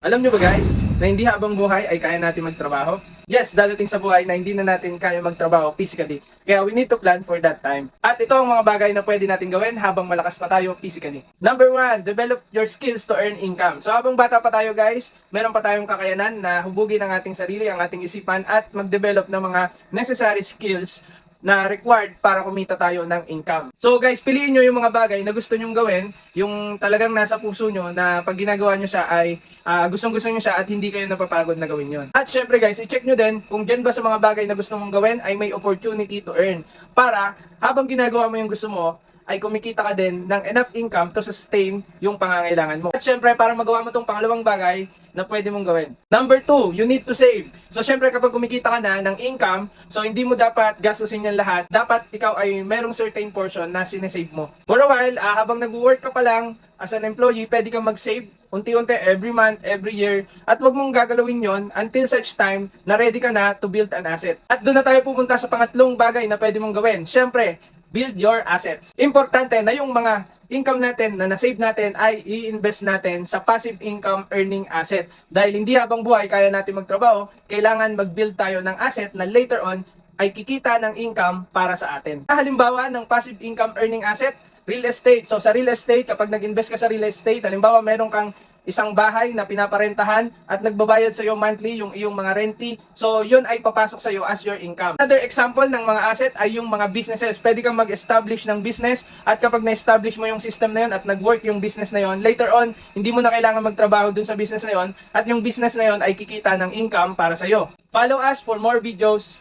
Alam nyo ba guys, na hindi habang buhay ay kaya natin magtrabaho? Yes, dadating sa buhay na hindi na natin kaya magtrabaho physically. Kaya we need to plan for that time. At ito ang mga bagay na pwede natin gawin habang malakas pa tayo physically. Number 1, develop your skills to earn income. So habang bata pa tayo guys, meron pa tayong kakayanan na hubugin ang ating sarili, ang ating isipan at mag-develop ng mga necessary skills na required para kumita tayo ng income. So guys, piliin nyo yung mga bagay na gusto nyong gawin, yung talagang nasa puso nyo na pag ginagawa nyo siya ay gustong-gusto nyo siya at hindi kayo napapagod na gawin yon. At syempre guys, i-check nyo din kung dyan ba sa mga bagay na gusto mong gawin ay may opportunity to earn. Para habang ginagawa mo yung gusto mo, ay kumikita ka din ng enough income to sustain yung pangangailangan mo. At syempre, para magawa mo itong pangalawang bagay na pwede mong gawin. Number 2, you need to save. So syempre, kapag kumikita ka na ng income, so hindi mo dapat gastusin yan lahat. Dapat ikaw ay merong certain portion na sinesave mo. For a while, habang nag-work ka pa lang as an employee, pwede kang mag-save unti-unti every month, every year, at wag mong gagalawin yon until such time na ready ka na to build an asset. At doon na tayo pupunta sa pangatlong bagay na pwede mong gawin. Syempre, build your assets. Importante na yung mga income natin na nasave natin ay i-invest natin sa passive income earning asset. Dahil hindi habang buhay kaya natin magtrabaho, kailangan mag-build tayo ng asset na later on ay kikita ng income para sa atin. Halimbawa ng passive income earning asset, real estate. So sa real estate, kapag nag-invest ka sa real estate, halimbawa meron kang isang bahay na pinaparentahan at nagbabayad sa iyo monthly yung iyong mga renti. So yun ay papasok sa iyo as your income. Another example ng mga asset ay yung mga businesses. Pwede kang mag-establish ng business at kapag na-establish mo yung system na yun at nag-work yung business na yun, later on, hindi mo na kailangan magtrabaho dun sa business na yun at yung business na yun ay kikita ng income para sa iyo. Follow us for more videos.